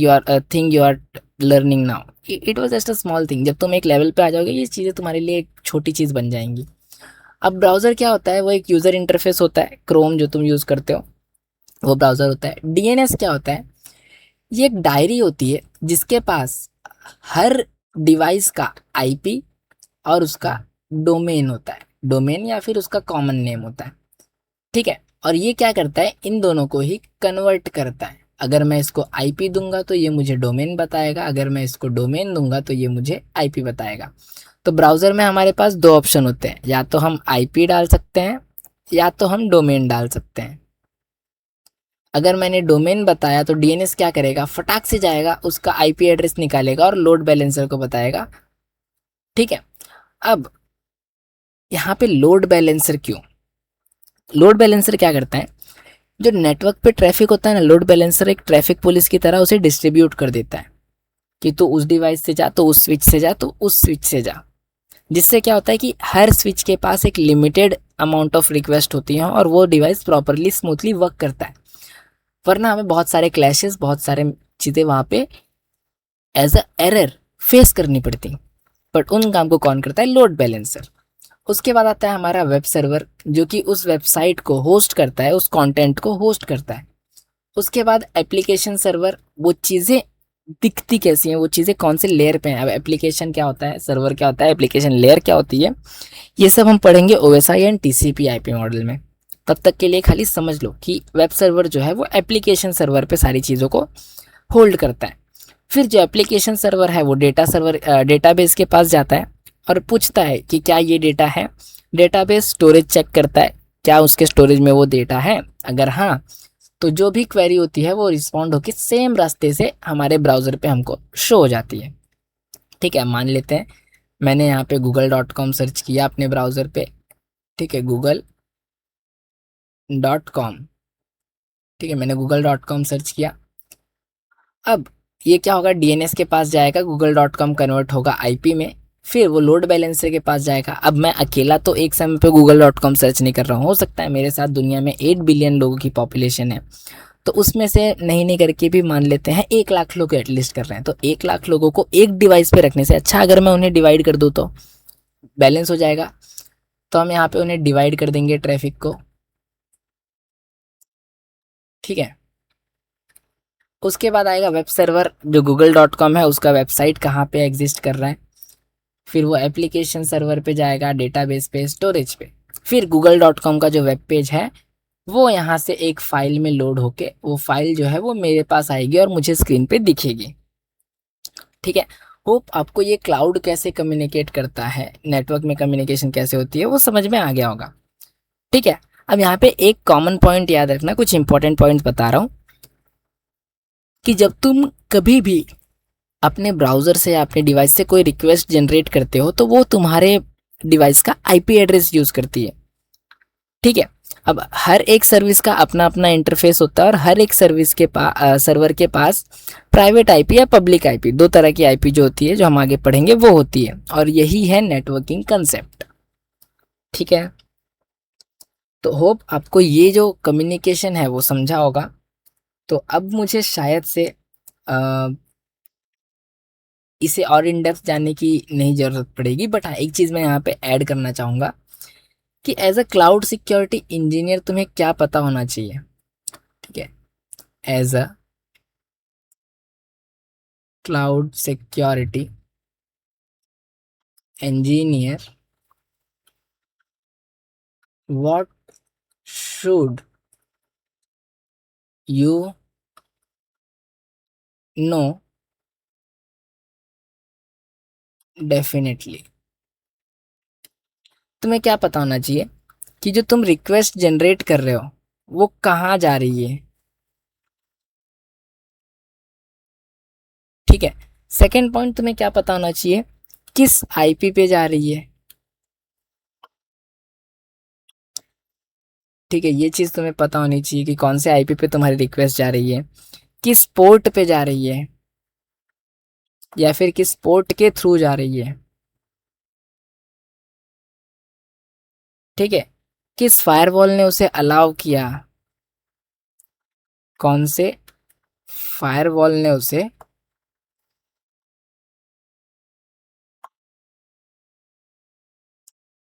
you are learning now. It was just a small thing. जब तुम एक level पे आ जाओगे ये चीज़ें तुम्हारे लिए एक छोटी चीज़ बन जाएंगी। अब ब्राउज़र क्या होता है, वो एक यूज़र इंटरफेस होता है, क्रोम जो तुम यूज़ करते हो वो ब्राउज़र होता है। डीएनएस क्या होता है, ये एक डायरी होती है जिसके पास हर डिवाइस का आईपी और उसका डोमेन होता है, डोमेन या फिर उसका कॉमन नेम होता है, ठीक है। और ये क्या करता है, इन दोनों को ही कन्वर्ट करता है। अगर मैं इसको आईपी दूंगा तो ये मुझे डोमेन बताएगा, अगर मैं इसको डोमेन दूंगा तो ये मुझे आईपी बताएगा। तो ब्राउज़र में हमारे पास दो ऑप्शन होते हैं, या तो हम आईपी डाल सकते हैं या तो हम डोमेन डाल सकते हैं। अगर मैंने डोमेन बताया तो डीएनएस क्या करेगा, फटाक से जाएगा, उसका आईपी एड्रेस निकालेगा और लोड बैलेंसर को बताएगा, ठीक है। अब यहाँ पे लोड बैलेंसर क्यों, लोड बैलेंसर क्या करता है, जो नेटवर्क पे ट्रैफिक होता है ना, लोड बैलेंसर एक ट्रैफिक पुलिस की तरह उसे डिस्ट्रीब्यूट कर देता है। कि तू उस डिवाइस से जा, तो उस स्विच से जा, तो उस स्विच से जा। जिससे क्या होता है कि हर स्विच के पास एक लिमिटेड अमाउंट ऑफ रिक्वेस्ट होती है और वो डिवाइस प्रॉपरली स्मूथली वर्क करता है। वरना हमें बहुत सारे क्लैशेस, बहुत सारे चीज़ें वहाँ पे एज अ एरर फेस करनी पड़ती। बट उन काम को कौन करता है? Load balancer. उसके बाद आता है हमारा वेब सर्वर, जो कि उस वेबसाइट को होस्ट करता है, उस कंटेंट को होस्ट करता है। उसके बाद एप्लीकेशन सर्वर, वो चीज़ें दिखती कैसी हैं, वो चीज़ें कौन से लेयर पे हैं। अब एप्लीकेशन क्या होता है, सर्वर क्या होता है, एप्लीकेशन लेयर क्या होती है, ये सब हम पढ़ेंगे OSI and TCP IP model में। तब तक के लिए खाली समझ लो कि वेब सर्वर जो है वो एप्लीकेशन सर्वर पे सारी चीज़ों को होल्ड करता है। फिर जो एप्लीकेशन सर्वर है वो डेटाबेस के पास जाता है और पूछता है कि क्या ये डेटा है। डेटाबेस स्टोरेज चेक करता है, क्या उसके स्टोरेज में वो डेटा है। अगर हाँ, तो जो भी क्वेरी होती है वो रिस्पॉन्ड होकर सेम रास्ते से हमारे ब्राउज़र पे हमको शो हो जाती है। ठीक है, मान लेते हैं मैंने यहाँ पे google.com सर्च किया अपने ब्राउज़र पे। ठीक है, google.com। ठीक है, मैंने google.com सर्च किया। अब ये क्या होगा, डीएनएस के पास जाएगा, google.com कन्वर्ट होगा आईपी में, फिर वो लोड बैलेंसर के पास जाएगा। अब मैं अकेला तो एक समय पे google.com सर्च नहीं कर रहा हूँ, हो सकता है मेरे साथ दुनिया में 8 बिलियन लोगों की पॉपुलेशन है, तो उसमें से नहीं करके भी मान लेते हैं 1 लाख लोग एटलीस्ट कर रहे हैं। तो 1 लाख लोगों को एक डिवाइस पे रखने से अच्छा अगर मैं उन्हें डिवाइड कर दूँ तो बैलेंस हो जाएगा। तो हम यहाँ पे उन्हें डिवाइड कर देंगे ट्रैफिक को। ठीक है, उसके बाद आएगा वेब सर्वर, जो google.com है उसका वेबसाइट कहाँ पे एग्जिस्ट कर रहा है। फिर वो एप्लीकेशन सर्वर पे जाएगा, डेटाबेस पे, स्टोरेज पे। फिर google.com का जो वेब पेज है वो यहाँ से एक फाइल में लोड होके वो फाइल जो है वो मेरे पास आएगी और मुझे स्क्रीन पे दिखेगी। ठीक है, होप आपको ये क्लाउड कैसे कम्युनिकेट करता है, नेटवर्क में कम्युनिकेशन कैसे होती है, वो समझ में आ गया होगा। ठीक है, अब यहाँ पे एक कॉमन पॉइंट याद रखना, कुछ इंपॉर्टेंट पॉइंट्स बता रहा हूँ कि जब तुम कभी भी अपने ब्राउज़र से या अपने डिवाइस से कोई रिक्वेस्ट जनरेट करते हो तो वो तुम्हारे डिवाइस का आईपी एड्रेस यूज़ करती है। ठीक है, अब हर एक सर्विस का अपना अपना इंटरफेस होता है और हर एक सर्विस के पास सर्वर के पास प्राइवेट आईपी या पब्लिक आईपी, दो तरह की आईपी जो होती है, जो हम आगे पढ़ेंगे वो होती है, और यही है नेटवर्किंग कंसेप्ट। ठीक है, तो होप आपको ये जो कम्युनिकेशन है वो समझा होगा। तो अब मुझे शायद से अ, इसे और इन डेप्थ जानने की नहीं ज़रूरत पड़ेगी, बट हाँ एक चीज़ मैं यहाँ पे ऐड करना चाहूँगा कि as a cloud security engineer तुम्हें क्या पता होना चाहिए। ठीक है, as a cloud security engineer, what should you know? Definitely तुम्हें क्या पता होना चाहिए कि जो तुम रिक्वेस्ट जनरेट कर रहे हो वो कहाँ जा रही है। ठीक है, सेकंड पॉइंट, तुम्हें क्या पता होना चाहिए किस आईपी पे जा रही है। ठीक है, ये चीज़ तुम्हें पता होनी चाहिए कि कौन से आईपी पे तुम्हारी रिक्वेस्ट जा रही है, किस पोर्ट पे जा रही है, या फिर किस पोर्ट के थ्रू जा रही है। ठीक है, किस फायरवॉल ने उसे अलाउ किया, कौन से फायरवॉल ने उसे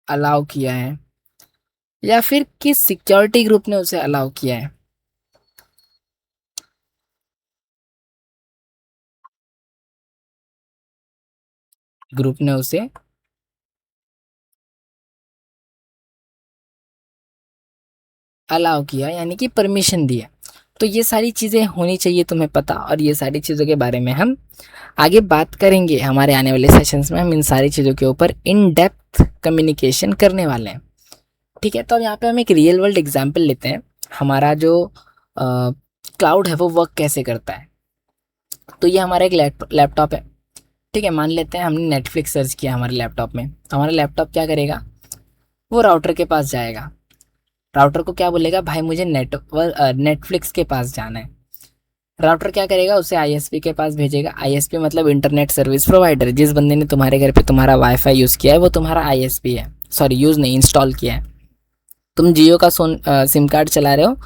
अलाउ किया है, या फिर किस सिक्योरिटी ग्रुप ने उसे अलाउ किया है। ग्रुप ने उसे अलाउ किया यानी कि परमिशन दिया। तो ये सारी चीज़ें होनी चाहिए तुम्हें पता, और ये सारी चीज़ों के बारे में हम आगे बात करेंगे हमारे आने वाले सेशंस में। हम इन सारी चीज़ों के ऊपर इन डेप्थ कम्युनिकेशन करने वाले हैं। ठीक है, तो अब यहाँ पे हम एक रियल वर्ल्ड एग्जाम्पल लेते हैं, हमारा जो क्लाउड है वो वर्क कैसे करता है। तो ये हमारा एक लैपटॉप है। ठीक है, मान लेते हैं हमने नेटफ्लिक्स सर्च किया हमारे लैपटॉप में, तो हमारा लैपटॉप क्या करेगा, वो राउटर के पास जाएगा। राउटर को क्या बोलेगा, भाई मुझे नेटफ्लिक्स के पास जाना है। राउटर क्या करेगा, उसे आईएसपी के पास भेजेगा। आईएसपी मतलब इंटरनेट सर्विस प्रोवाइडर। जिस बंदे ने तुम्हारे घर पे तुम्हारा वाईफाई यूज़ किया है वो तुम्हारा आईएसपी है, सॉरी यूज़ नहीं, इंस्टॉल किया है। तुम जियो का सिम कार्ड चला रहे हो,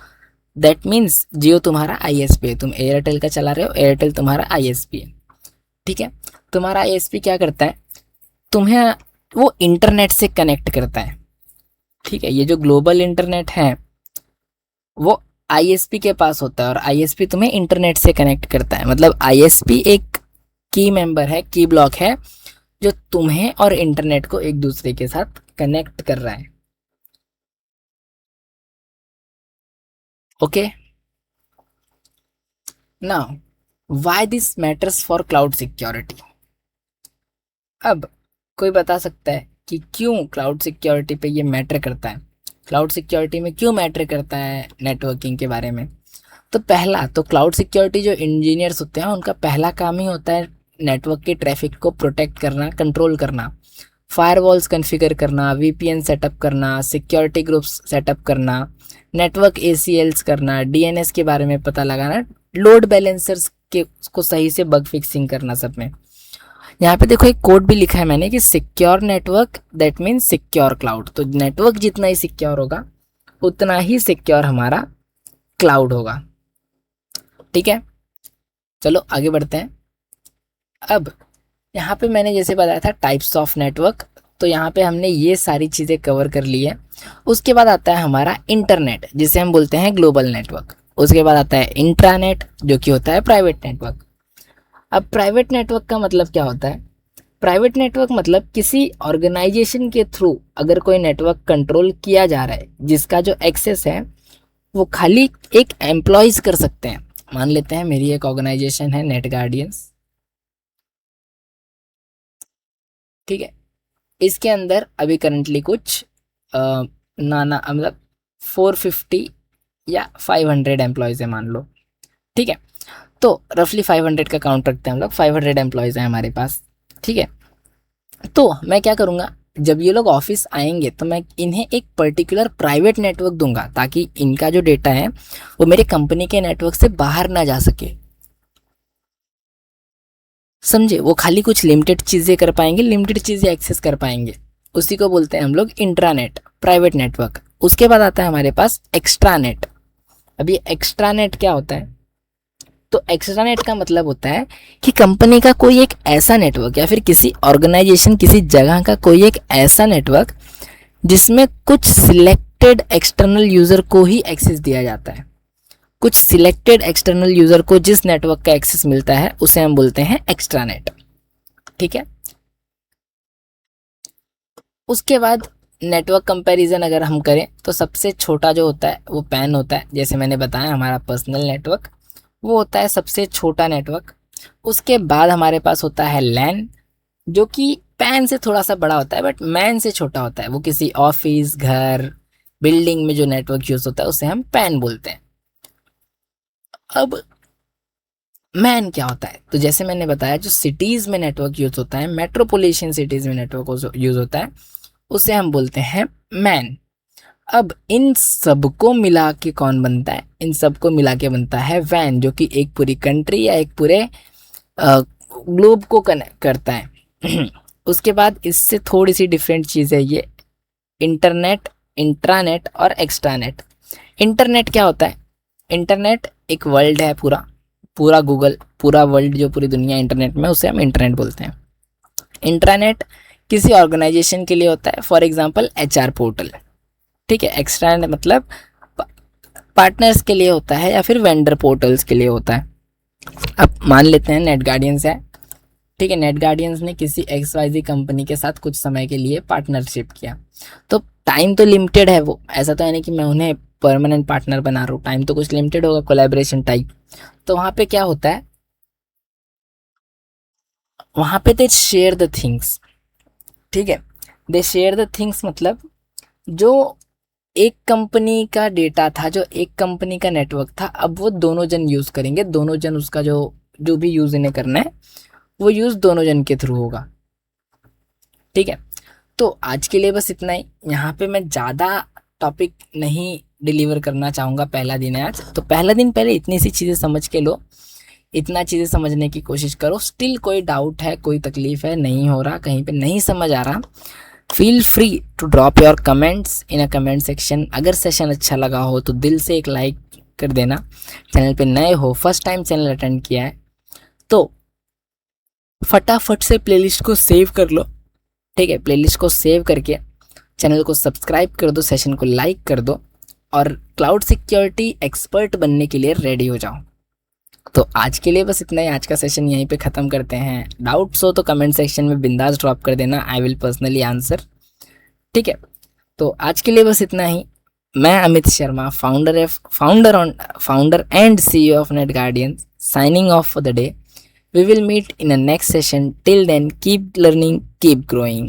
दैट मीन्स जियो तुम्हारा आईएसपी है। तुम एयरटेल का चला रहे हो, एयरटेल तुम्हारा आईएसपी है। ठीक है, तुम्हारा आईएसपी क्या करता है, तुम्हें वो इंटरनेट से कनेक्ट करता है। ठीक है, ये जो ग्लोबल इंटरनेट है वो आईएसपी के पास होता है, और आईएसपी तुम्हें इंटरनेट से कनेक्ट करता है। मतलब आईएसपी एक की मेंबर है, की ब्लॉक है, जो तुम्हें और इंटरनेट को एक दूसरे के साथ कनेक्ट कर रहा है। Okay, now why this matters for cloud security. अब कोई बता सकता है कि क्यों क्लाउड सिक्योरिटी पे ये मैटर करता है, क्लाउड सिक्योरिटी में क्यों मैटर करता है नेटवर्किंग के बारे में। तो पहला तो क्लाउड सिक्योरिटी जो इंजीनियर्स होते हैं उनका पहला काम ही होता है नेटवर्क के ट्रैफिक को प्रोटेक्ट करना, कंट्रोल करना, फायरवॉल्स कॉन्फ़िगर करना, वीपीएन सेटअप करना, सिक्योरिटी ग्रुप्स सेटअप करना, नेटवर्क एसीएल्स करना, डीएनएस के बारे में पता लगाना, लोड बैलेंसर्स के को सही से बग फिक्सिंग करना सब में। यहाँ पे देखो एक कोड भी लिखा है मैंने कि secure network that means secure cloud. तो नेटवर्क जितना ही सिक्योर होगा उतना ही सिक्योर हमारा क्लाउड होगा। ठीक है, चलो आगे बढ़ते हैं। अब यहाँ पे मैंने जैसे बताया था टाइप्स ऑफ नेटवर्क, तो यहाँ पे हमने ये सारी चीज़ें कवर कर ली है। उसके बाद आता है हमारा इंटरनेट, जिसे हम बोलते हैं ग्लोबल नेटवर्क। उसके बाद आता है इंट्रानेट, जो कि होता है प्राइवेट नेटवर्क। अब प्राइवेट नेटवर्क का मतलब क्या होता है, प्राइवेट नेटवर्क मतलब किसी ऑर्गेनाइजेशन के थ्रू अगर कोई नेटवर्क कंट्रोल किया जा रहा है, जिसका जो एक्सेस है वो खाली एक एम्प्लॉयज़ कर सकते हैं। मान लेते हैं मेरी एक ऑर्गेनाइजेशन है नेट गार्डियंस। ठीक है, इसके अंदर अभी करंटली कुछ नाना मतलब 450 या 500 एम्प्लॉयज़ है मान लो। ठीक है, तो रफली 500 का काउंट रखते हैं हम लोग, 500 एम्प्लॉयज़ हैं हमारे पास। ठीक है, तो मैं क्या करूँगा, जब ये लोग ऑफिस आएंगे तो मैं इन्हें एक पर्टिकुलर प्राइवेट नेटवर्क दूंगा, ताकि इनका जो डेटा है वो मेरे कंपनी के नेटवर्क से बाहर ना जा सके। समझे, वो खाली कुछ लिमिटेड चीज़ें कर पाएंगे, लिमिटेड चीज़ें एक्सेस कर पाएंगे। उसी को बोलते हैं हम लोग इंट्रानेट, प्राइवेट नेटवर्क। उसके बाद आता है हमारे पास एक्स्ट्रानेट। अब ये एक्स्ट्रानेट क्या होता है, तो एक्स्ट्रानेट का मतलब होता है कि कंपनी का कोई एक ऐसा नेटवर्क या फिर किसी ऑर्गेनाइजेशन, किसी जगह का कोई एक ऐसा नेटवर्क जिसमें कुछ सिलेक्टेड एक्सटर्नल यूज़र को ही एक्सेस दिया जाता है। कुछ सिलेक्टेड एक्सटर्नल यूज़र को जिस नेटवर्क का एक्सेस मिलता है उसे हम बोलते हैं एक्स्ट्रानेट। ठीक है, उसके बाद नेटवर्क कंपैरिजन अगर हम करें तो सबसे छोटा जो होता है वो पैन होता है। जैसे मैंने बताया हमारा पर्सनल नेटवर्क वो होता है सबसे छोटा नेटवर्क। उसके बाद हमारे पास होता है लैन, जो कि पैन से थोड़ा सा बड़ा होता है बट मैन से छोटा होता है। वो किसी ऑफिस, घर, बिल्डिंग में जो नेटवर्क यूज़ होता है उसे हम पैन बोलते हैं। अब मैन क्या होता है, तो जैसे मैंने बताया जो सिटीज़ में नेटवर्क यूज़ होता है, मेट्रोपोलिटन सिटीज़ में नेटवर्क यूज़ होता है, उसे हम बोलते हैं मैन। अब इन सबको मिला के कौन बनता है, इन सबको मिला के बनता है वैन, जो कि एक पूरी कंट्री या एक पूरे ग्लोब को कनेक्ट करता है। उसके बाद इससे थोड़ी सी डिफरेंट चीज़ है ये इंटरनेट, इंट्रानेट और एक्स्ट्रानेट। इंटरनेट क्या होता है, इंटरनेट एक वर्ल्ड है, पूरा पूरा गूगल, पूरा वर्ल्ड, जो पूरी दुनिया इंटरनेट में, उसे हम इंटरनेट बोलते हैं। इंट्रानेट किसी ऑर्गेनाइजेशन के लिए होता है, फॉर एग्जांपल एचआर पोर्टल। ठीक है, एक्स्ट्रानेट मतलब पार्टनर्स के लिए होता है या फिर वेंडर पोर्टल्स के लिए होता है। अब मान लेते हैं नेट गार्डियंस है। ठीक है, नेट गार्डियंस ने किसी XYZ कंपनी के साथ कुछ समय के लिए पार्टनरशिप किया, तो टाइम तो लिमिटेड है, वो ऐसा तो है नहीं कि मैं उन्हें परमानेंट पार्टनर बना रहा हूँ, टाइम तो कुछ लिमिटेड होगा, कोलैबोरेशन टाइप। तो वहाँ पे क्या होता है, वहाँ पे दे शेयर द थिंग्स। ठीक है, दे शेयर द थिंग्स मतलब जो एक कंपनी का डेटा था, जो एक कंपनी का नेटवर्क था, अब वो दोनों जन यूज़ करेंगे, दोनों जन उसका जो जो भी यूज़ इन्हें करना है वो यूज़ दोनों जन के थ्रू होगा। ठीक है, तो आज के लिए बस इतना ही। यहाँ पे मैं ज़्यादा टॉपिक नहीं डिलीवर करना चाहूँगा। पहला दिन है आज, तो पहला दिन पहले इतनी सी चीज़ें समझ के लो, इतना चीज़ें समझने की कोशिश करो। स्टिल कोई डाउट है, कोई तकलीफ है, नहीं हो रहा, कहीं पे नहीं समझ आ रहा, feel free to drop your comments in a comment section. अगर सेशन अच्छा लगा हो तो दिल से एक लाइक कर देना। चैनल पे नए हो, फर्स्ट टाइम चैनल अटेंड किया है तो फटाफट से प्लेलिस्ट को सेव कर लो, ठीक है। प्लेलिस्ट को सेव करके चैनल को सब्सक्राइब कर दो, सेशन को लाइक कर दो और क्लाउड सिक्योरिटी एक्सपर्ट बनने के लिए रेडी हो जाओ। तो आज के लिए बस इतना ही, आज का सेशन यहीं पे ख़त्म करते हैं। डाउट्स हो तो कमेंट सेक्शन में बिंदास ड्रॉप कर देना, आई विल पर्सनली आंसर, ठीक है। तो आज के लिए बस इतना ही। मैं Amit Sharma, founder and CEO of net guardian, signing off for the day. We will meet in a next session. Till then, keep learning, keep growing.